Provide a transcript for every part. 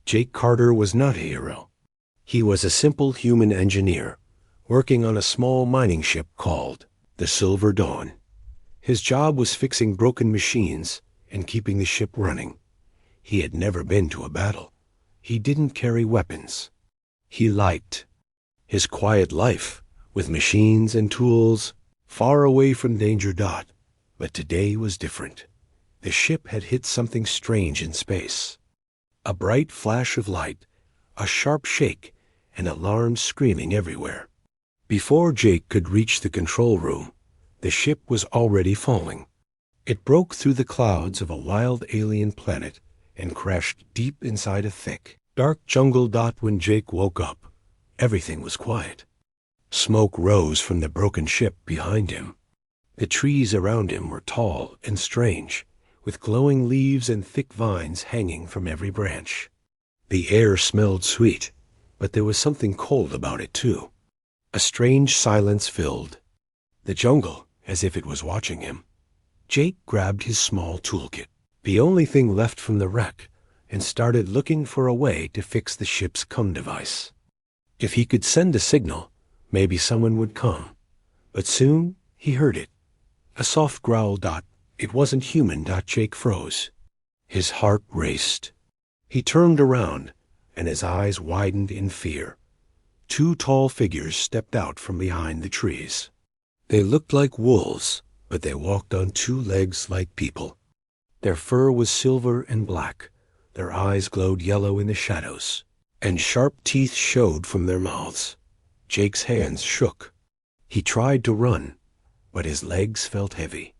Jake Carter was not a hero. He was a simple human engineer, working on a small mining ship called the Silver Dawn. His job was fixing broken machines and keeping the ship running. He had never been to a battle. He didn't carry weapons. He liked his quiet life, with machines and tools, far away from danger. But today was different. The ship had hit something strange in space. A bright flash of light, a sharp shake, and alarms screaming everywhere. Before Jake could reach the control room, the ship was already falling. It broke through the clouds of a wild alien planet and crashed deep inside a thick, dark jungle. When Jake woke up, everything was quiet. Smoke rose from the broken ship behind him. The trees around him were tall and strange, with glowing leaves and thick vines hanging from every branch. The air smelled sweet, but there was something cold about it too. A strange silence filled the jungle, as if it was watching him. Jake grabbed his small toolkit, the only thing left from the wreck, and started looking for a way to fix the ship's comm device. If he could send a signal, maybe someone would come. But soon he heard it. A soft growl. It wasn't human. Jake froze. His heart raced. He turned around, and his eyes widened in fear. Two tall figures stepped out from behind the trees. They looked like wolves, but they walked on two legs like people. Their fur was silver and black. Their eyes glowed yellow in the shadows, and sharp teeth showed from their mouths. Jake's hands shook. He tried to run, but his legs felt heavy.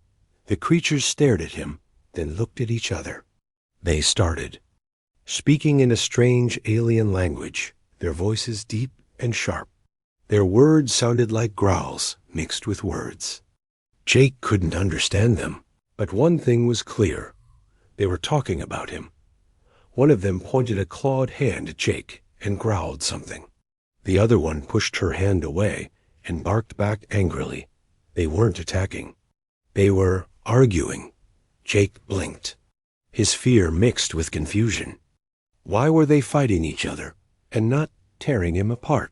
The creatures stared at him, then looked at each other. They started speaking in a strange alien language, their voices deep and sharp. Their words sounded like growls mixed with words. Jake couldn't understand them, but one thing was clear. They were talking about him. One of them pointed a clawed hand at Jake and growled something. The other one pushed her hand away and barked back angrily. They weren't attacking. They were arguing. Jake blinked, his fear mixed with confusion. Why were they fighting each other and not tearing him apart?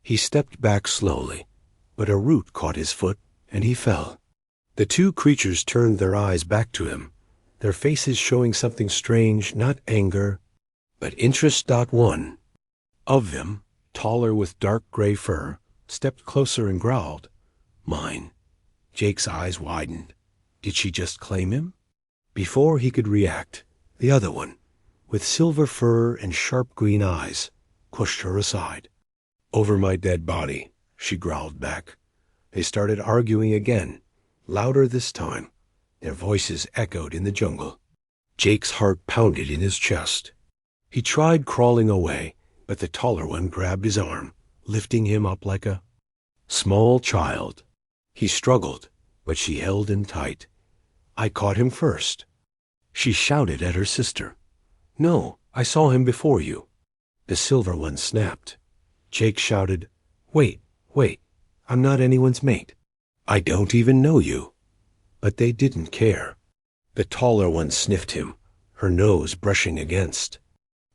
He stepped back slowly, but a root caught his foot and he fell. The two creatures turned their eyes back to him, their faces showing something strange, not anger, but interest. One of them, taller with dark gray fur, stepped closer and growled, "Mine." Jake's eyes widened. Did she just claim him? Before he could react, the other one, with silver fur and sharp green eyes, pushed her aside. "Over my dead body," she growled back. They started arguing again, louder this time. Their voices echoed in the jungle. Jake's heart pounded in his chest. He tried crawling away, but the taller one grabbed his arm, lifting him up like a small child. He struggled, but she held him tight. "I caught him first." She shouted at her sister. "No, I saw him before you." The silver one snapped. Jake shouted, Wait, I'm not anyone's mate. I don't even know you." But they didn't care. The taller one sniffed him, her nose brushing against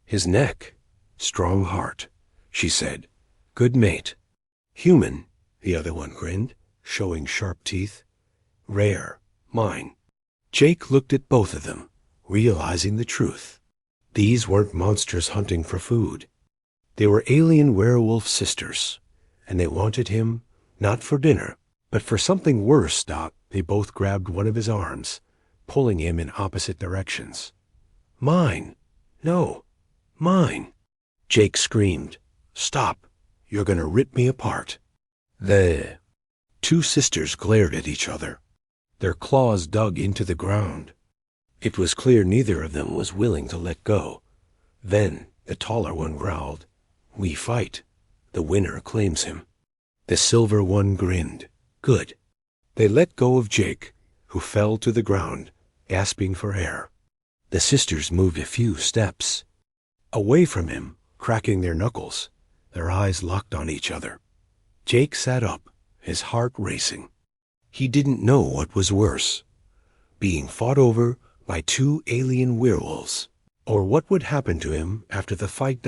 his neck. "Strong heart," she said. "Good mate." "Human," the other one grinned, showing sharp teeth. "Rare. Mine." Jake looked at both of them, realizing the truth. These weren't monsters hunting for food. They were alien werewolf sisters, and they wanted him, not for dinner, but for something worse. They both grabbed one of his arms, pulling him in opposite directions. "Mine! No! Mine!" Jake screamed. "Stop! You're gonna rip me apart." The two sisters glared at each other. Their claws dug into the ground. It was clear neither of them was willing to let go. Then the taller one growled, "We fight. The winner claims him." The silver one grinned. "Good." They let go of Jake, who fell to the ground, gasping for air. The sisters moved a few steps away from him, cracking their knuckles. Their eyes locked on each other. Jake sat up, his heart racing. He didn't know what was worse, being fought over by two alien werewolves, Or what would happen to him after the fight?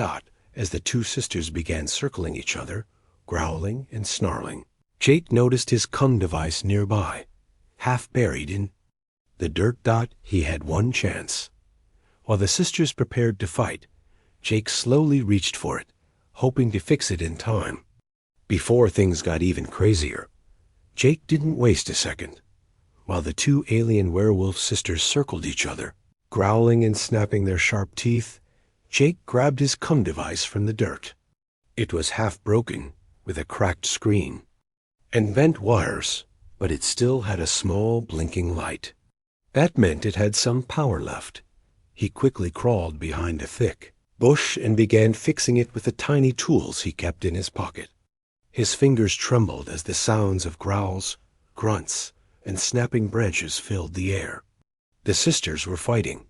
As the two sisters began circling each other, growling and snarling, Jake noticed his cum device nearby, half buried in the dirt. He had one chance. While the sisters prepared to fight, Jake slowly reached for it, hoping to fix it in time. Before things got even crazier, Jake didn't waste a second. While the two alien werewolf sisters circled each other, growling and snapping their sharp teeth, Jake grabbed his cum device from the dirt. It was half broken, with a cracked screen and bent wires, but it still had a small blinking light. That meant it had some power left. He quickly crawled behind a thick bush and began fixing it with the tiny tools he kept in his pocket. His fingers trembled as the sounds of growls, grunts, and snapping branches filled the air. The sisters were fighting.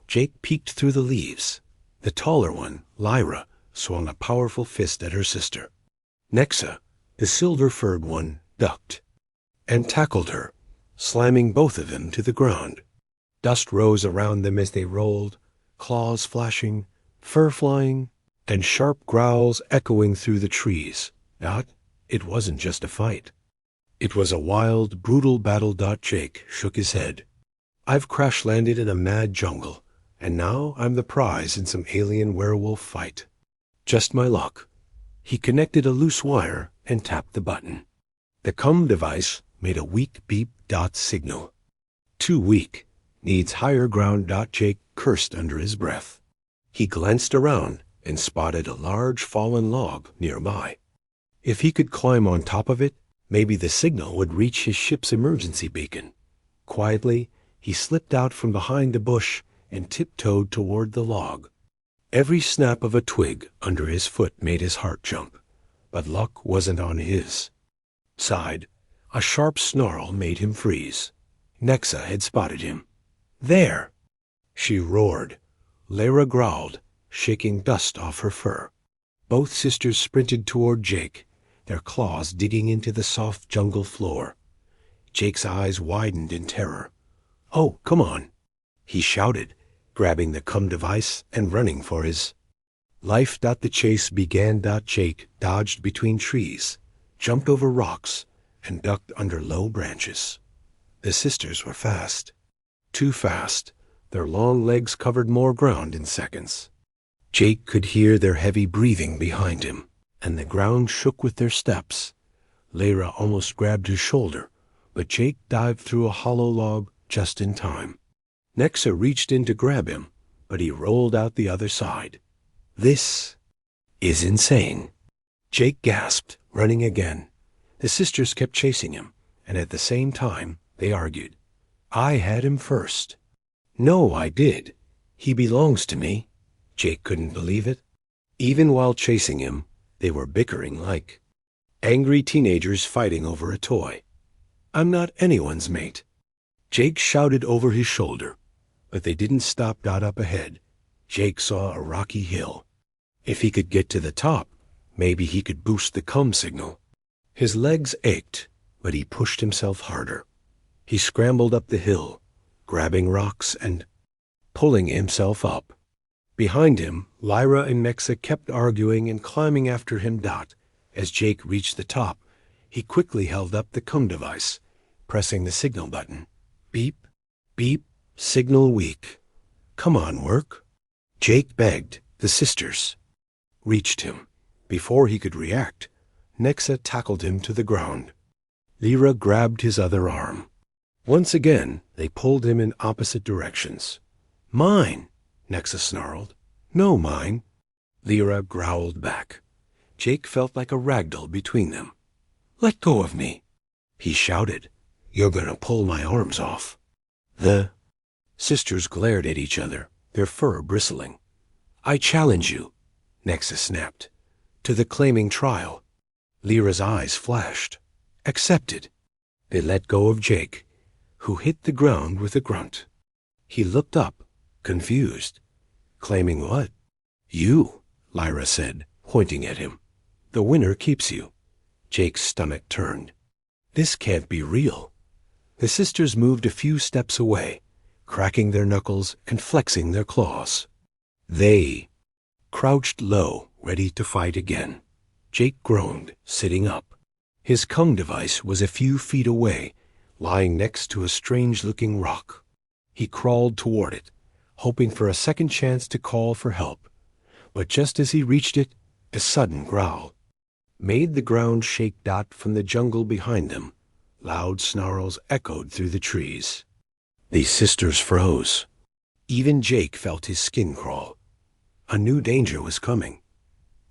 Jake peeked through the leaves. The taller one, Lyra, swung a powerful fist at her sister. Nexa, the silver-furred one, ducked and tackled her, slamming both of them to the ground. Dust rose around them as they rolled, claws flashing, fur flying, and sharp growls echoing through the trees. It wasn't just a fight. It was a wild, brutal battle. Jake shook his head. I've crash-landed in a mad jungle, and now I'm the prize in some alien werewolf fight. Just my luck. He connected a loose wire and tapped the button. The cum device made a weak beep. Signal. Too weak. Needs higher ground. Jake cursed under his breath. He glanced around and spotted a large fallen log nearby. If he could climb on top of it, maybe the signal would reach his ship's emergency beacon. Quietly, he slipped out from behind a bush and tiptoed toward the log. Every snap of a twig under his foot made his heart jump, but luck wasn't on his side. A sharp snarl made him freeze. Nexa had spotted him. There! She roared. Lyra growled, shaking dust off her fur. Both sisters sprinted toward Jake, their claws digging into the soft jungle floor. Jake's eyes widened in terror. Oh, come on, he shouted, grabbing the cum device and running for his life. The chase began. Jake dodged between trees, jumped over rocks, and ducked under low branches. The sisters were fast. Too fast. Their long legs covered more ground in seconds. Jake could hear their heavy breathing behind him, and the ground shook with their steps. Lyra almost grabbed his shoulder, but Jake dived through a hollow log just in time. Nexa reached in to grab him, but he rolled out the other side. This is insane. Jake gasped, running again. The sisters kept chasing him, and at the same time, they argued. I had him first. No, I did. He belongs to me. Jake couldn't believe it. Even while chasing him, they were bickering like angry teenagers fighting over a toy. I'm not anyone's mate. Jake shouted over his shoulder, but they didn't stop. Up ahead, Jake saw a rocky hill. If he could get to the top, maybe he could boost the cum signal. His legs ached, but he pushed himself harder. He scrambled up the hill, grabbing rocks and pulling himself up. Behind him, Lyra and Nexa kept arguing and climbing after him. As Jake reached the top, he quickly held up the cum device, pressing the signal button. Beep, beep, signal weak. Come on, work. Jake begged. The sisters reached him. Before he could react, Nexa tackled him to the ground. Lyra grabbed his other arm. Once again, they pulled him in opposite directions. Mine, Nexa snarled. No, mine. Lyra growled back. Jake felt like a ragdoll between them. Let go of me, he shouted. You're gonna pull my arms off. The sisters glared at each other, their fur bristling. I challenge you, Nexa snapped. To the claiming trial. Lyra's eyes flashed. Accepted. They let go of Jake, who hit the ground with a grunt. He looked up, confused. Claiming what? You, Lyra said, pointing at him. The winner keeps you. Jake's stomach turned. This can't be real. The sisters moved a few steps away, cracking their knuckles and flexing their claws. They crouched low, ready to fight again. Jake groaned, sitting up. His cum device was a few feet away, lying next to a strange-looking rock. He crawled toward it, hoping for a second chance to call for help. But just as he reached it, a sudden growl made the ground shake. From the jungle behind them, loud snarls echoed through the trees. The sisters froze. Even Jake felt his skin crawl. A new danger was coming.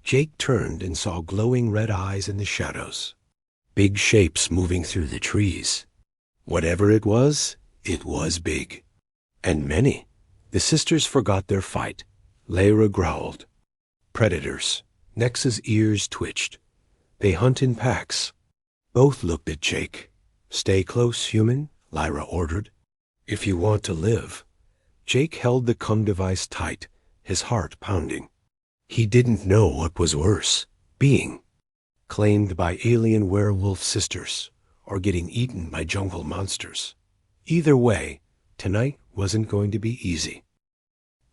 Jake turned and saw glowing red eyes in the shadows. Big shapes moving through the trees. Whatever it was big. And many. The sisters forgot their fight. Lyra growled. Predators. Nexa's ears twitched. They hunt in packs. Both looked at Jake. Stay close, human, Lyra ordered. If you want to live. Jake held the cum device tight, his heart pounding. He didn't know what was worse, being claimed by alien werewolf sisters or getting eaten by jungle monsters. Either way, tonight wasn't going to be easy.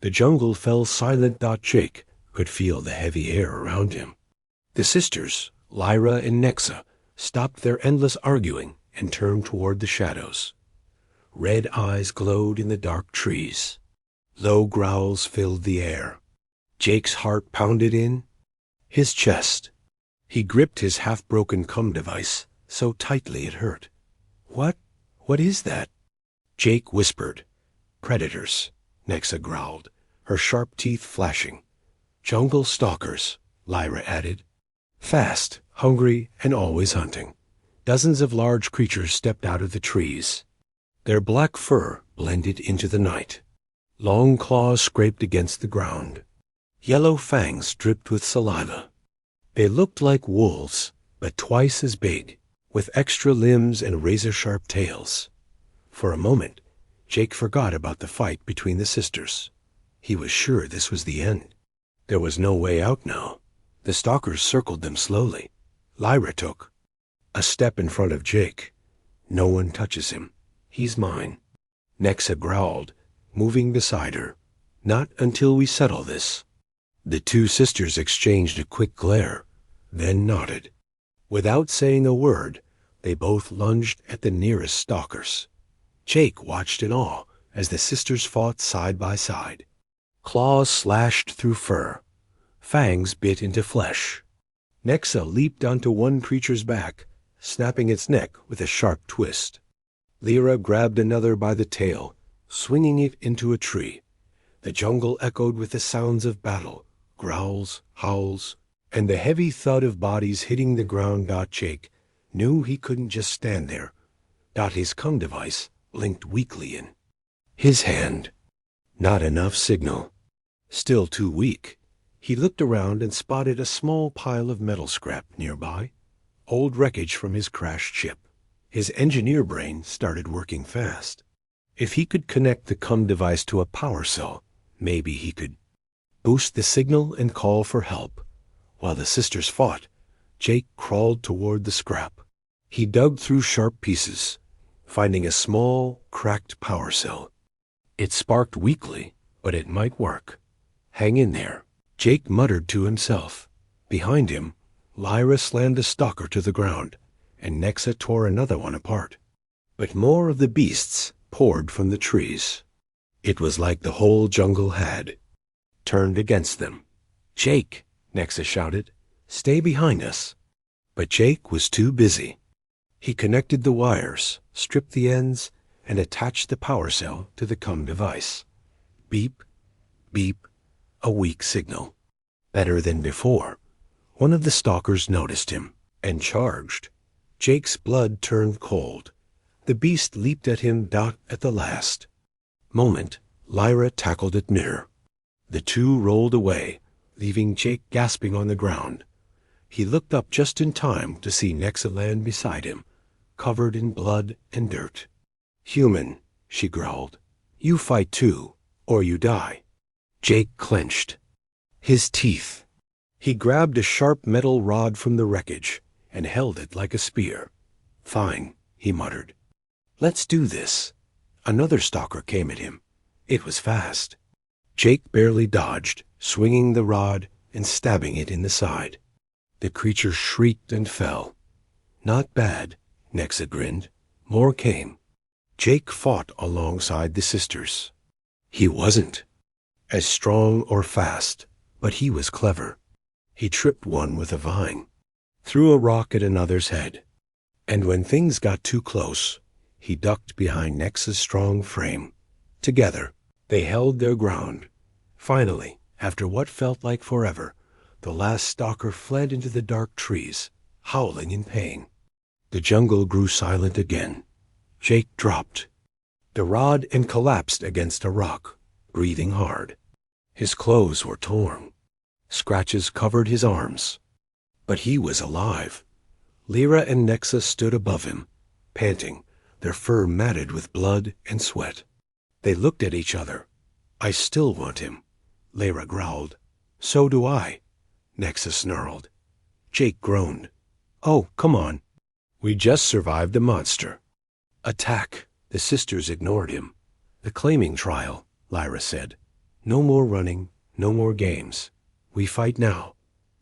The jungle fell silent. Jake could feel the heavy air around him. The sisters, Lyra and Nexa, stopped their endless arguing and turned toward the shadows. Red eyes glowed in the dark trees. Low growls filled the air. Jake's heart pounded in his chest. He gripped his half-broken cum device so tightly it hurt. What is that? Jake whispered. Predators, Nexa growled, her sharp teeth flashing. Jungle stalkers, Lyra added. Fast, hungry, and always hunting. Dozens of large creatures stepped out of the trees. Their black fur blended into the night. Long claws scraped against the ground. Yellow fangs dripped with saliva. They looked like wolves, but twice as big, with extra limbs and razor-sharp tails. For a moment, Jake forgot about the fight between the sisters. He was sure this was the end. There was no way out now. The stalkers circled them slowly. Lyra took a step in front of Jake. No one touches him. He's mine. Nexa growled, moving beside her. Not until we settle this. The two sisters exchanged a quick glare, then nodded. Without saying a word, they both lunged at the nearest stalkers. Jake watched in awe as the sisters fought side by side. Claws slashed through fur. Fangs bit into flesh. Nexa leaped onto one creature's back, snapping its neck with a sharp twist. Lyra grabbed another by the tail, swinging it into a tree. The jungle echoed with the sounds of battle, growls, howls, and the heavy thud of bodies hitting the ground. Jake knew he couldn't just stand there. His cum device blinked weakly in his hand. Not enough signal. Still too weak. He looked around and spotted a small pile of metal scrap nearby, old wreckage from his crashed ship. His engineer brain started working fast. If he could connect the cum device to a power cell, maybe he could boost the signal and call for help. While the sisters fought, Jake crawled toward the scrap. He dug through sharp pieces, finding a small, cracked power cell. It sparked weakly, but it might work. Hang in there, Jake muttered to himself. Behind him, Lyra slammed a stalker to the ground, and Nexa tore another one apart. But more of the beasts poured from the trees. It was like the whole jungle had turned against them. Jake, Nexa shouted, stay behind us. But Jake was too busy. He connected the wires, stripped the ends, and attached the power cell to the cum device. Beep, beep, a weak signal. Better than before. One of the stalkers noticed him and charged. Jake's blood turned cold. The beast leaped at him. At the last moment, Lyra tackled it near. The two rolled away, leaving Jake gasping on the ground. He looked up just in time to see Nexa land beside him, covered in blood and dirt. Human, she growled. You fight too, or you die. Jake clenched his teeth. He grabbed a sharp metal rod from the wreckage and held it like a spear. Fine, he muttered. Let's do this. Another stalker came at him. It was fast. Jake barely dodged, swinging the rod and stabbing it in the side. The creature shrieked and fell. Not bad, Nexa grinned. More came. Jake fought alongside the sisters. He wasn't as strong or fast, but he was clever. He tripped one with a vine, threw a rock at another's head, and when things got too close, he ducked behind Nexa's strong frame. Together, they held their ground. Finally, after what felt like forever, the last stalker fled into the dark trees, howling in pain. The jungle grew silent again. Jake dropped the rod and collapsed against a rock, breathing hard. His clothes were torn. Scratches covered his arms. But he was alive. Lyra and Nexa stood above him, panting, their fur matted with blood and sweat. They looked at each other. "I still want him," Lyra growled. "So do I," Nexa snarled. Jake groaned. "Oh, come on. We just survived a monster." "Attack." The sisters ignored him. "The claiming trial," Lyra said. "No more running, no more games. We fight now."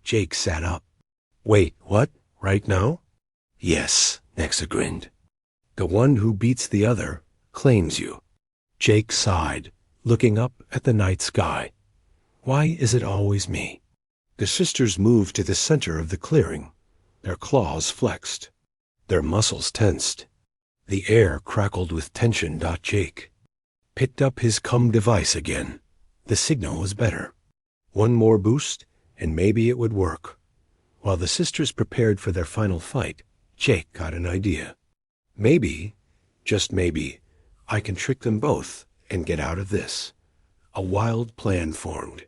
Jake sat up. "Wait, what? Right now?" "Yes," Nexa grinned. "The one who beats the other claims you." Jake sighed, looking up at the night sky. "Why is it always me?" The sisters moved to the center of the clearing, their claws flexed, their muscles tensed. The air crackled with tension. Jake picked up his cum device again. The signal was better. One more boost, and maybe it would work. While the sisters prepared for their final fight, Jake got an idea. Maybe, just maybe, I can trick them both and get out of this. A wild plan formed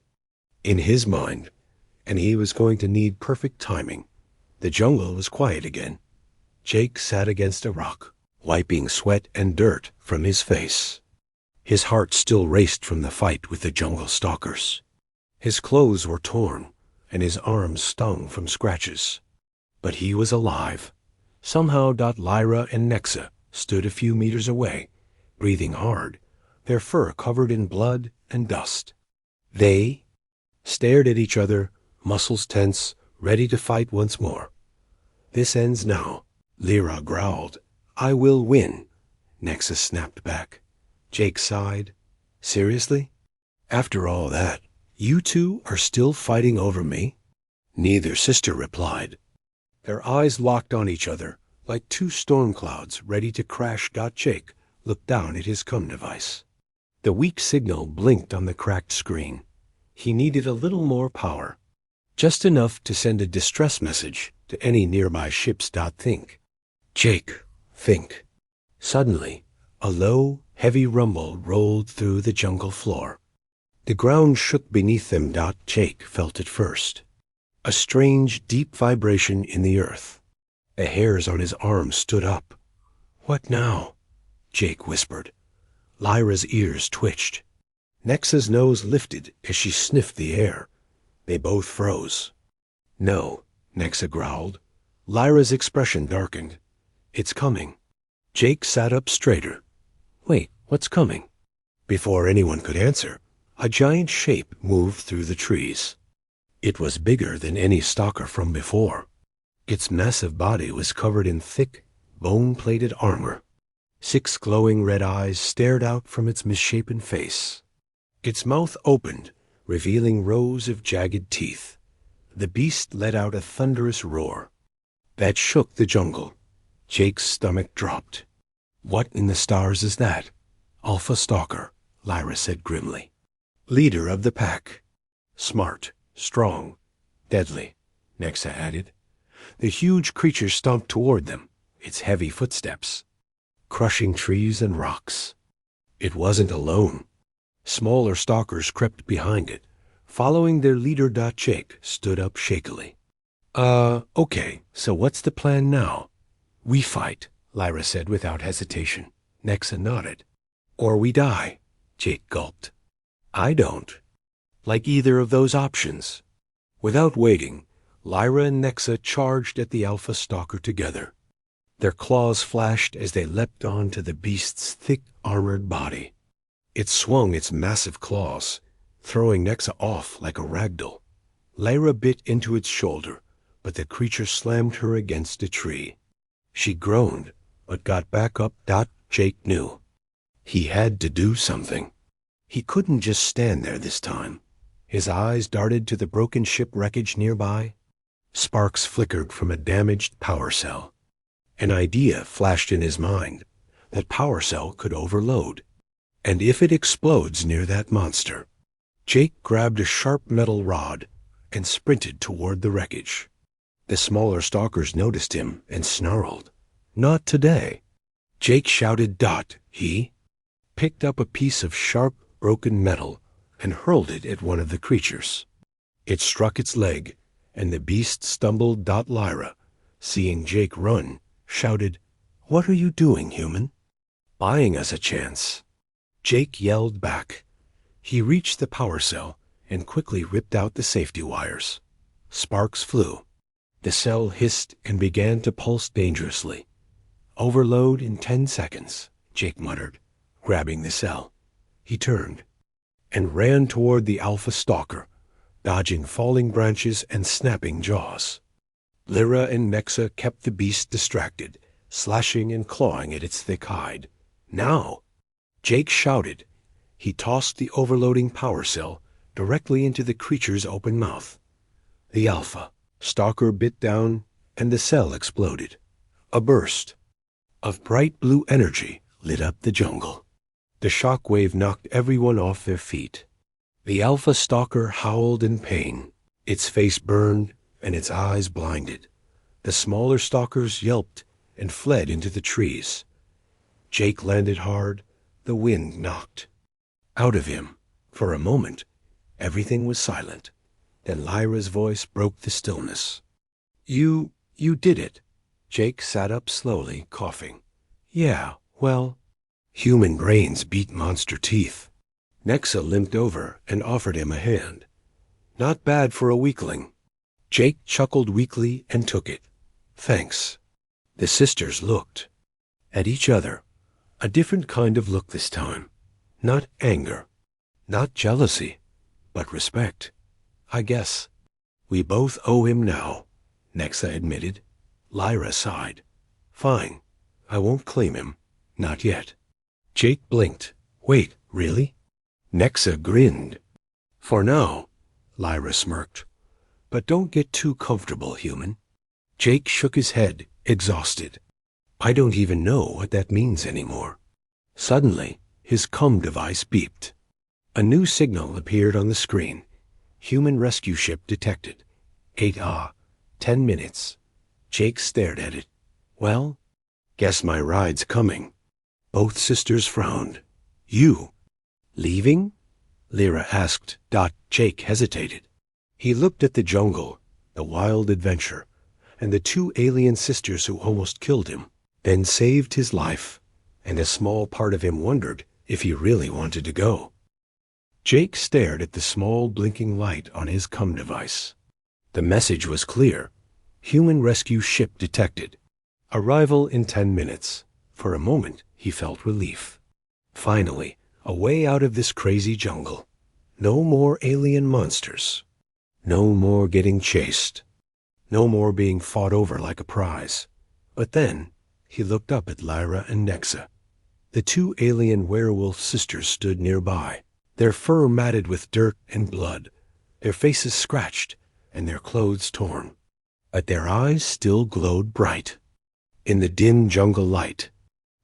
in his mind, and he was going to need perfect timing. The jungle was quiet again. Jake sat against a rock, wiping sweat and dirt from his face. His heart still raced from the fight with the jungle stalkers. His clothes were torn, and his arms stung from scratches. But he was alive. Somehow. Lyra and Nexa stood a few meters away, breathing hard, their fur covered in blood and dust. They stared at each other, muscles tense, ready to fight once more. "This ends now," Lyra growled. "I will win," Nexa snapped back. Jake sighed. "Seriously? After all that, you two are still fighting over me?" Neither sister replied. Their eyes locked on each other, like two storm clouds ready to crash. Jake looked down at his cum device. The weak signal blinked on the cracked screen. He needed a little more power, just enough to send a distress message to any nearby ships. Think. Jake, think. Suddenly, a low, heavy rumble rolled through the jungle floor. The ground shook beneath them. Jake felt it first. A strange, deep vibration in the earth. The hairs on his arms stood up. "What now?" Jake whispered. Lyra's ears twitched. Nexa's nose lifted as she sniffed the air. They both froze. "No," Nexa growled. Lyra's expression darkened. "It's coming." Jake sat up straighter. "Wait, what's coming?" Before anyone could answer, a giant shape moved through the trees. It was bigger than any stalker from before. Its massive body was covered in thick, bone-plated armor. 6 glowing red eyes stared out from its misshapen face. Its mouth opened, revealing rows of jagged teeth. The beast let out a thunderous roar that shook the jungle. Jake's stomach dropped. "What in the stars is that?" "Alpha Stalker," Lyra said grimly. "Leader of the pack. Smart, strong, deadly," Nexa added. The huge creature stomped toward them, its heavy footsteps crushing trees and rocks. It wasn't alone. Smaller stalkers crept behind it, following their leader. Jake stood up shakily. Okay, so what's the plan now?" "We fight," Lyra said without hesitation. Nexa nodded. "Or we die," Jake gulped. "I don't like either of those options." Without waiting, Lyra and Nexa charged at the Alpha Stalker together. Their claws flashed as they leapt onto the beast's thick, armored body. It swung its massive claws, throwing Nexa off like a ragdoll. Lyra bit into its shoulder, but the creature slammed her against a tree. She groaned, but got back up. Jake knew. He had to do something. He couldn't just stand there this time. His eyes darted to the broken ship wreckage nearby. Sparks flickered from a damaged power cell. An idea flashed in his mind. That power cell could overload. And if it explodes near that monster? Jake grabbed a sharp metal rod and sprinted toward the wreckage. The smaller stalkers noticed him and snarled. Not today. Jake shouted. He picked up a piece of sharp, broken metal and hurled it at one of the creatures. It struck its leg, and the beast stumbled. Lyra, seeing Jake run, shouted, "What are you doing, human?" "Buying us a chance." Jake yelled back. He reached the power cell and quickly ripped out the safety wires. Sparks flew. The cell hissed and began to pulse dangerously. "Overload in 10 seconds, Jake muttered, grabbing the cell. He turned and ran toward the alpha stalker, dodging falling branches and snapping jaws. Lyra and Nexa kept the beast distracted, slashing and clawing at its thick hide. "Now!" Jake shouted. He tossed the overloading power cell directly into the creature's open mouth. The alpha stalker bit down, and the cell exploded. A burst of bright blue energy lit up the jungle. The shock wave knocked everyone off their feet. The alpha stalker howled in pain. Its face burned, and its eyes blinded. The smaller stalkers yelped and fled into the trees. Jake landed hard. The wind knocked out of him. For a moment, everything was silent. Then Lyra's voice broke the stillness. You did it." Jake sat up slowly, coughing. "Yeah, well..." Human brains beat monster teeth. Nexa limped over and offered him a hand. "Not bad for a weakling." Jake chuckled weakly and took it. "Thanks." The sisters looked at each other. A different kind of look this time. Not anger, not jealousy, but respect. "I guess we both owe him now," Nexa admitted. Lyra sighed. "Fine. I won't claim him. Not yet." Jake blinked. "Wait, really?" Nexa grinned. "For now," Lyra smirked. "But don't get too comfortable, human." Jake shook his head, exhausted. "I don't even know what that means anymore." Suddenly, his comm device beeped. A new signal appeared on the screen. "Human rescue ship detected. 10 minutes." Jake stared at it. "Well, guess my ride's coming." Both sisters frowned. "You leaving?" Lyra asked. Jake hesitated. He looked at the jungle, the wild adventure, and the 2 alien sisters who almost killed him, then saved his life, and a small part of him wondered if he really wanted to go. Jake stared at the small blinking light on his comm device. The message was clear. Human rescue ship detected. Arrival in 10 minutes. For a moment, he felt relief. Finally, a way out of this crazy jungle. No more alien monsters. No more getting chased. No more being fought over like a prize. But then, he looked up at Lyra and Nexa. The 2 alien werewolf sisters stood nearby, their fur matted with dirt and blood, their faces scratched, and their clothes torn. But their eyes still glowed bright. In the dim jungle light,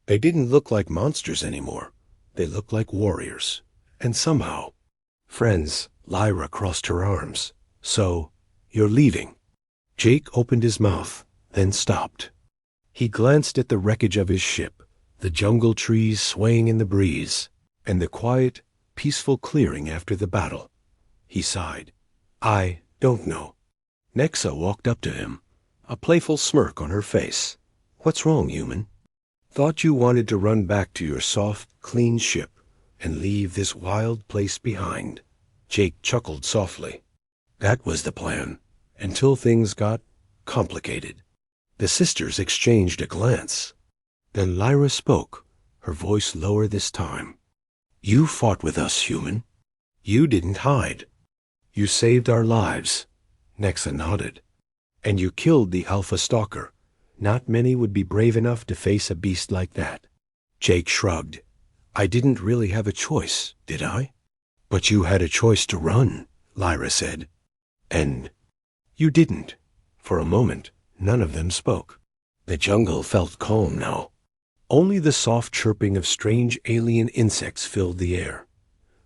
they didn't look like monsters anymore. They looked like warriors. And somehow, friends. Lyra crossed her arms. "So, you're leaving?" Jake opened his mouth, then stopped. He glanced at the wreckage of his ship, the jungle trees swaying in the breeze, and the quiet, peaceful clearing after the battle. He sighed. "I don't know." Nexa walked up to him, a playful smirk on her face. "What's wrong, human?" "Thought you wanted to run back to your soft, clean ship and leave this wild place behind." Jake chuckled softly. "That was the plan, until things got complicated." The sisters exchanged a glance. Then Lyra spoke, her voice lower this time. "You fought with us, human. You didn't hide. You saved our lives. Nexa nodded. And you killed the Alpha Stalker. Not many would be brave enough to face a beast like that. Jake shrugged. I didn't really have a choice, did I? But you had a choice to run, Lyra said. And you didn't. For a moment, none of them spoke. The jungle felt calm now. Only the soft chirping of strange alien insects filled the air.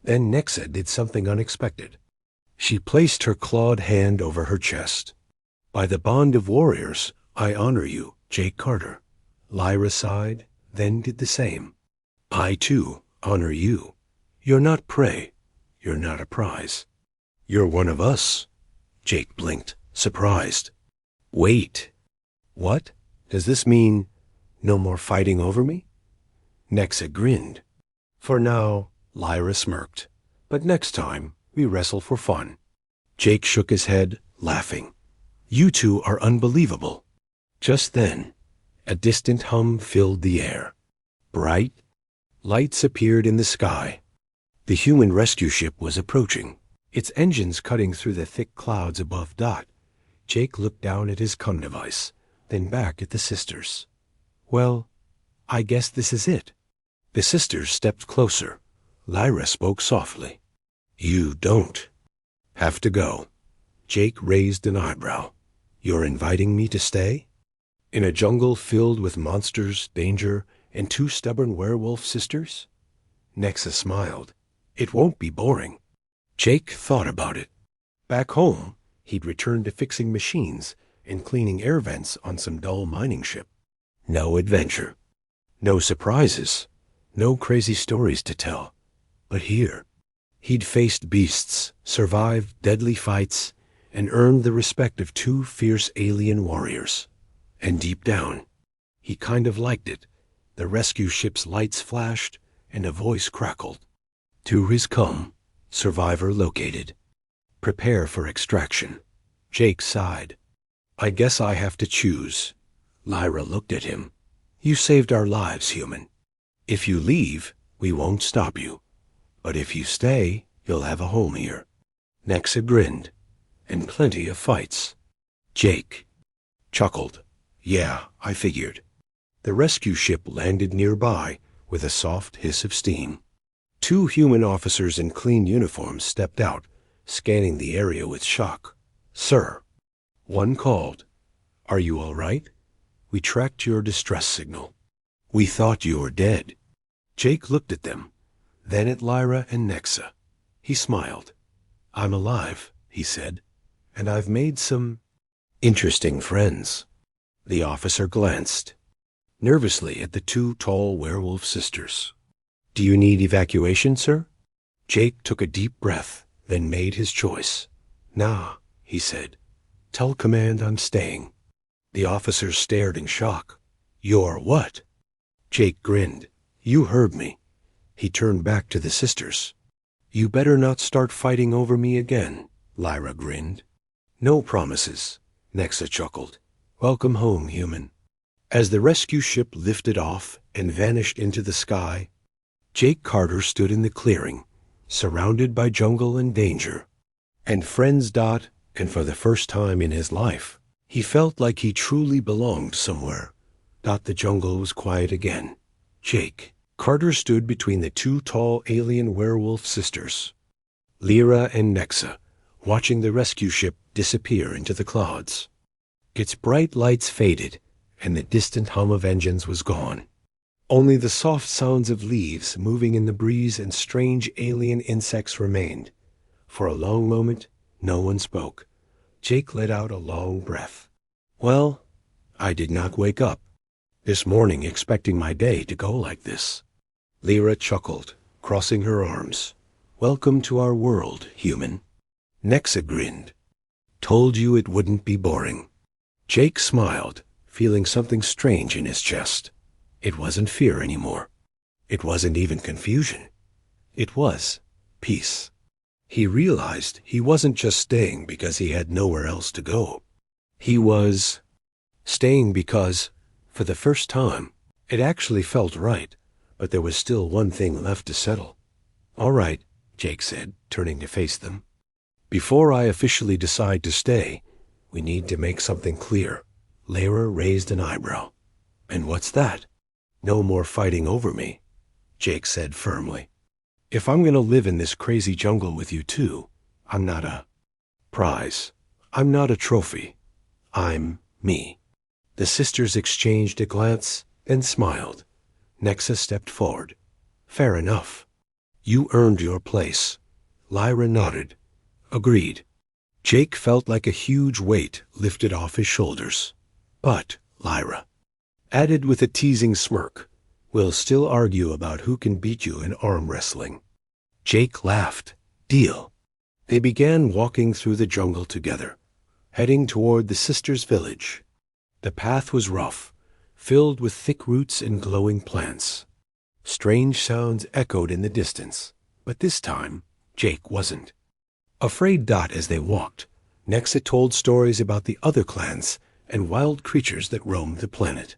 Then Nexa did something unexpected. She placed her clawed hand over her chest. By the bond of warriors, I honor you, Jake Carter. Lyra sighed, then did the same. I, too, honor you. You're not prey. You're not a prize. You're one of us. Jake blinked, surprised. Wait. What? Does this mean no more fighting over me? Nexa grinned. For now, Lyra smirked. But next time, we wrestle for fun. Jake shook his head, laughing. You two are unbelievable. Just then, a distant hum filled the air. Bright lights appeared in the sky. The human rescue ship was approaching, its engines cutting through the thick clouds above. Jake looked down at his comm device, then back at the sisters. Well, I guess this is it. The sisters stepped closer. Lyra spoke softly. You don't have to go. Jake raised an eyebrow. You're inviting me to stay? In a jungle filled with monsters, danger, and two stubborn werewolf sisters? Nexa smiled. It won't be boring. Jake thought about it. Back home, he'd returned to fixing machines and cleaning air vents on some dull mining ship. No adventure. No surprises. No crazy stories to tell. But here, he'd faced beasts, survived deadly fights, and earned the respect of two fierce alien warriors. And deep down, he kind of liked it. The rescue ship's lights flashed, and a voice crackled. To his comm, survivor located. Prepare for extraction. Jake sighed. I guess I have to choose. Lyra looked at him. You saved our lives, human. If you leave, we won't stop you. But if you stay, you'll have a home here. Nexa grinned. And plenty of fights. Jake chuckled. Yeah, I figured. The rescue ship landed nearby with a soft hiss of steam. Two human officers in clean uniforms stepped out, scanning the area with shock. Sir. One called. Are you all right? We tracked your distress signal. We thought you were dead. Jake looked at them, then at Lyra and Nexa. He smiled. I'm alive, he said, and I've made some interesting friends. The officer glanced nervously at the two tall werewolf sisters. Do you need evacuation, sir? Jake took a deep breath, then made his choice. Nah, he said. Tell command I'm staying. The officers stared in shock. You're what? Jake grinned. You heard me. He turned back to the sisters. You better not start fighting over me again, Lyra grinned. No promises, Nexa chuckled. Welcome home, human. As the rescue ship lifted off and vanished into the sky, Jake Carter stood in the clearing, surrounded by jungle and danger. And friends. And for the first time in his life, he felt like he truly belonged somewhere. The jungle was quiet again. Jake Carter stood between the two tall alien werewolf sisters, Lyra and Nexa, watching the rescue ship disappear into the clouds. Its bright lights faded, and the distant hum of engines was gone. Only the soft sounds of leaves moving in the breeze and strange alien insects remained. For a long moment, no one spoke. Jake let out a long breath. Well, I did not wake up this morning expecting my day to go like this. Lyra chuckled, crossing her arms. Welcome to our world, human. Nexa grinned. Told you it wouldn't be boring. Jake smiled, feeling something strange in his chest. It wasn't fear anymore. It wasn't even confusion. It was peace. He realized he wasn't just staying because he had nowhere else to go. He was staying because, for the first time, it actually felt right, but there was still one thing left to settle. All right, Jake said, turning to face them. Before I officially decide to stay, we need to make something clear. Lyra raised an eyebrow. And what's that? No more fighting over me, Jake said firmly. If I'm going to live in this crazy jungle with you too, I'm not a prize. I'm not a trophy. I'm me. The sisters exchanged a glance and smiled. Nexa stepped forward. Fair enough. You earned your place. Lyra nodded. Agreed. Jake felt like a huge weight lifted off his shoulders. But, Lyra added with a teasing smirk, we'll still argue about who can beat you in arm wrestling. Jake laughed. Deal. They began walking through the jungle together, heading toward the sisters' village. The path was rough, filled with thick roots and glowing plants. Strange sounds echoed in the distance, but this time, Jake wasn't afraid. As they walked, Nexa told stories about the other clans and wild creatures that roamed the planet.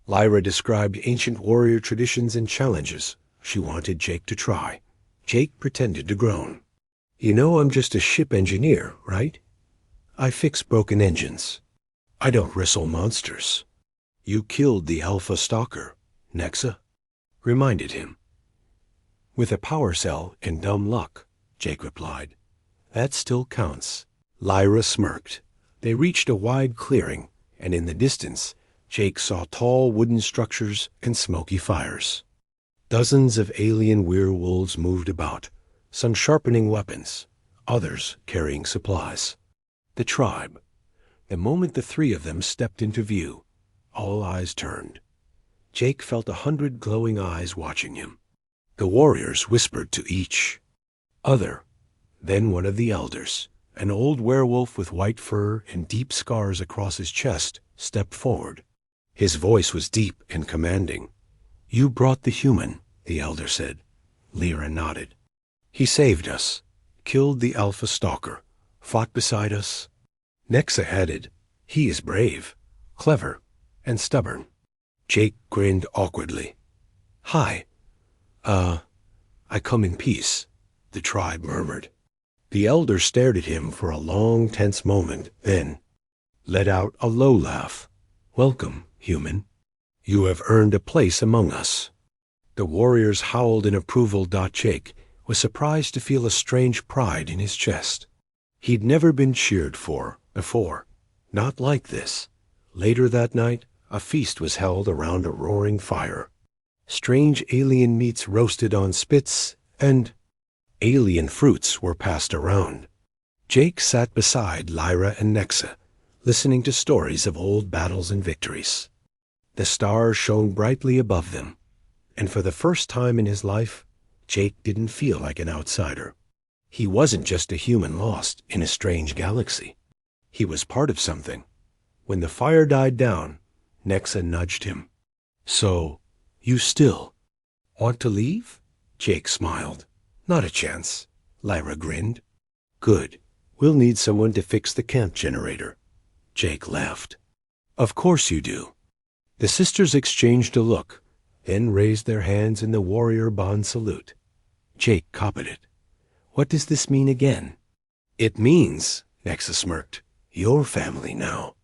Lyra described ancient warrior traditions and challenges she wanted Jake to try. Jake pretended to groan. You know I'm just a ship engineer, right? I fix broken engines. I don't wrestle monsters. You killed the Alpha Stalker, Nexa reminded him. With a power cell and dumb luck, Jake replied. That still counts. Lyra smirked. They reached a wide clearing, and in the distance, Jake saw tall wooden structures and smoky fires. Dozens of alien werewolves moved about, some sharpening weapons, others carrying supplies. The tribe. The moment the three of them stepped into view, all eyes turned. Jake felt 100 glowing eyes watching him. The warriors whispered to each other. Then one of the elders, an old werewolf with white fur and deep scars across his chest, stepped forward. His voice was deep and commanding. You brought the human, the elder said. Lyra nodded. He saved us, killed the Alpha Stalker, fought beside us. Nexa added, he is brave, clever, and stubborn. Jake grinned awkwardly. Hi. I come in peace, the tribe murmured. The elder stared at him for a long, tense moment, then let out a low laugh. Welcome, human. You have earned a place among us. The warriors howled in approval. Jake was surprised to feel a strange pride in his chest. He'd never been cheered for before, not like this. Later that night, a feast was held around a roaring fire. Strange alien meats roasted on spits, and alien fruits were passed around. Jake sat beside Lyra and Nexa, listening to stories of old battles and victories. The stars shone brightly above them, and for the first time in his life, Jake didn't feel like an outsider. He wasn't just a human lost in a strange galaxy. He was part of something. When the fire died down, Nexa nudged him. So, you still want to leave? Jake smiled. Not a chance. Lyra grinned. Good. We'll need someone to fix the camp generator. Jake laughed. Of course you do. The sisters exchanged a look, then raised their hands in the warrior bond salute. Jake copied it. What does this mean again? It means, Nexa smirked, your family now.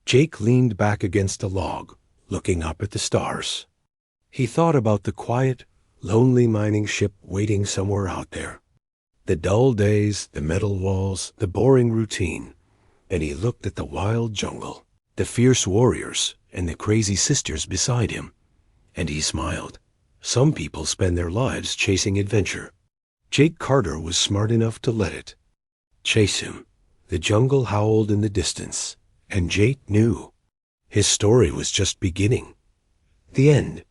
Jake leaned back against a log, looking up at the stars. He thought about the quiet, lonely mining ship waiting somewhere out there. The dull days, the metal walls, the boring routine. Then he looked at the wild jungle, the fierce warriors, and the crazy sisters beside him. And he smiled. Some people spend their lives chasing adventure. Jake Carter was smart enough to let it chase him. The jungle howled in the distance, and Jake knew his story was just beginning. The end.